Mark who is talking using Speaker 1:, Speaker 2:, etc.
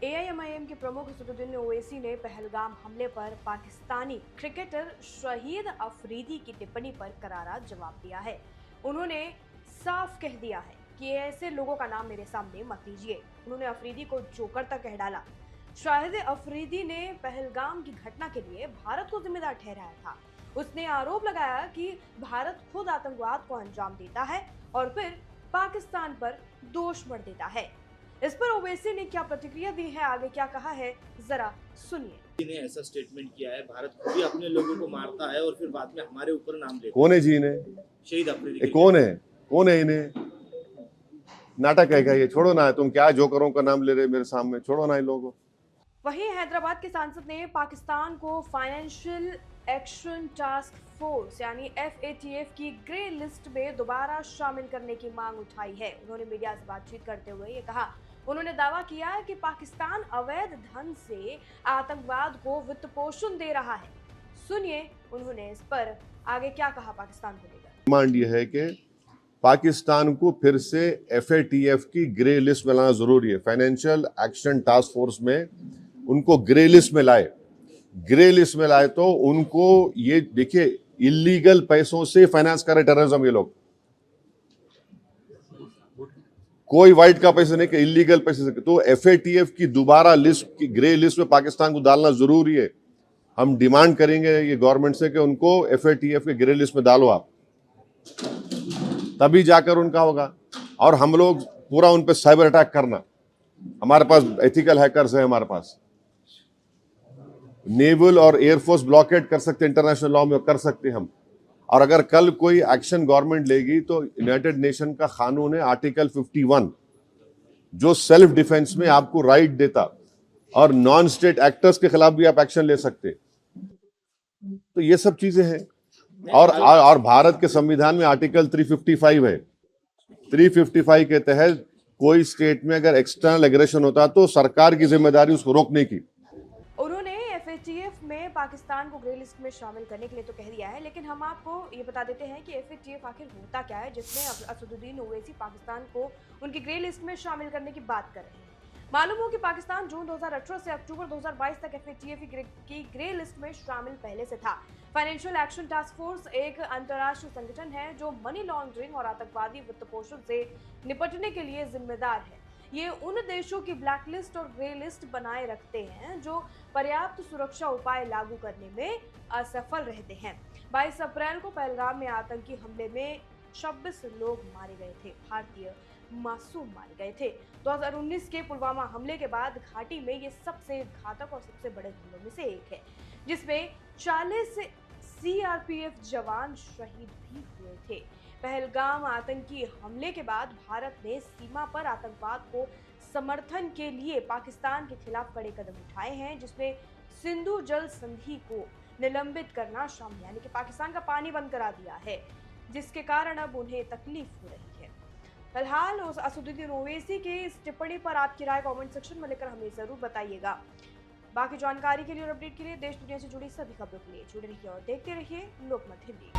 Speaker 1: AIMIM के प्रमुख असदुद्दीन ओवैसी ने पहलगाम हमले पर पाकिस्तानी क्रिकेटर शाहिद अफरीदी की टिप्पणी पर करारा जवाब दिया है। उन्होंने साफ कह दिया है कि ऐसे लोगों का नाम मेरे सामने मत लीजिए। उन्होंने अफरीदी को जोकर तक कह डाला। शाहिद अफरीदी ने पहलगाम की घटना के लिए भारत को जिम्मेदार ठहराया था। उसने आरोप लगाया कि भारत खुद आतंकवाद को अंजाम देता है और फिर पाकिस्तान पर दोष मढ़ देता है। इस पर ओवैसी ने क्या प्रतिक्रिया दी है, आगे क्या कहा है, जरा सुनिए।
Speaker 2: ने ऐसा स्टेटमेंट किया है, भारत खुद ही अपने लोगों को मारता है और फिर बाद में हमारे ऊपर नाम लेता है।
Speaker 3: कौन है जी इन्हें?
Speaker 2: शहीद अफरीदी।
Speaker 3: कौन है इन्हें? नाटक है क्या ये? छोड़ो ना, तुम क्या जोकरों का नाम ले रहे मेरे सामने, छोड़ो ना इन लोगों को।
Speaker 1: वहीं हैदराबाद के सांसद ने पाकिस्तान को फाइनेंशियल एक्शन टास्क फोर्स यानी FATF की ग्रे लिस्ट में दोबारा शामिल करने की मांग उठाई है। उन्होंने मीडिया से बातचीत करते हुए ये कहा। उन्होंने दावा किया है कि पाकिस्तान अवैध धन से आतंकवाद को वित्त पोषण दे रहा है। सुनिए उन्होंने इस पर आगे क्या कहा पाकिस्तान को लेकर।
Speaker 3: डिमांड ये है कि पाकिस्तान को फिर से FATF की ग्रे लिस्ट में लाना जरूरी है। फाइनेंशियल एक्शन टास्क फोर्स में उनको ग्रे लिस्ट में लाए। ग्रे लिस्ट में लाए तो उनको ये देखिए, इलीगल पैसों से फाइनेंस करे टेररिज्म ये लोग। कोई वाइट का पैसे नहीं, कि इलीगल पैसे से। तो FATF की दोबारा लिस्ट की ग्रे लिस्ट में पाकिस्तान को डालना जरूरी है। हम डिमांड करेंगे ये गवर्नमेंट से कि उनको FATF के ग्रे लिस्ट में डालो आप, तभी जाकर उनका होगा। और हम लोग पूरा उन पे साइबर अटैक करना, हमारे पास एथिकल हैकर्स है, हमारे पास नेवल और एयरफोर्स ब्लॉकेट कर सकते, इंटरनेशनल लॉ में कर सकते हम। और अगर कल कोई एक्शन गवर्नमेंट लेगी तो यूनाइटेड नेशन का कानून है आर्टिकल 51, जो सेल्फ डिफेंस में आपको राइट देता, और नॉन स्टेट एक्टर्स के खिलाफ भी आप एक्शन ले सकते। तो ये सब चीजें हैं। और भारत के संविधान में आर्टिकल 355 है। 355 के तहत कोई स्टेट में अगर एक्सटर्नल एग्रेशन होता तो सरकार की जिम्मेदारी उसको रोकने की।
Speaker 1: उन्होंने FATF में पाकिस्तान को ग्रे लिस्ट में शामिल करने के लिए तो कह दिया है, लेकिन हम आपको ये बता देते हैं कि FATF आखिर होता क्या है, जिसमें असदुद्दीन ओवैसी पाकिस्तान को उनकी ग्रे लिस्ट में शामिल करने की बात कर रहे हैं। मालूम हो कि पाकिस्तान जून 2018 से अक्टूबर 2022 तक FATF की ग्रे लिस्ट में शामिल पहले से था। फाइनेंशियल एक्शन टास्क फोर्स एक अंतर्राष्ट्रीय संगठन है जो मनी लॉन्ड्रिंग और आतंकवादी वित्त पोषण से निपटने के लिए जिम्मेदार है। ये उन देशों की ब्लैक लिस्ट और ग्रे लिस्ट बनाए रखते हैं जो पर्याप्त सुरक्षा उपाय लागू करने में असफल रहते हैं। 22 अप्रैल को पहलगाम में आतंकी हमले में 26 लोग मारे गए थे, भारतीय मासूम मारे गए थे। 2019 के पुलवामा हमले के बाद घाटी में ये सबसे घातक और सबसे बड़े हमलों में से एक है, जिसमें 40 CRPF जवान शहीद भी हुए थे। पहलगाम आतंकी हमले के बाद भारत ने सीमा पर आतंकवाद को समर्थन के लिए पाकिस्तान के खिलाफ कड़े कदम उठाए हैं, जिसमें सिंधु जल संधि को निलंबित करना शामिल, यानी कि पाकिस्तान का पानी बंद करा दिया है, जिसके कारण अब उन्हें तकलीफ हो रही है। फिलहाल असदुद्दीन ओवैसी के इस टिप्पणी पर आपकी राय कमेंट सेक्शन में लेकर हमें जरूर बताइएगा। बाकी जानकारी के लिए और अपडेट के लिए देश दुनिया से जुड़ी सभी खबरों के लिए जुड़े रहिए और देखते रहिए लोकमत हिंदी।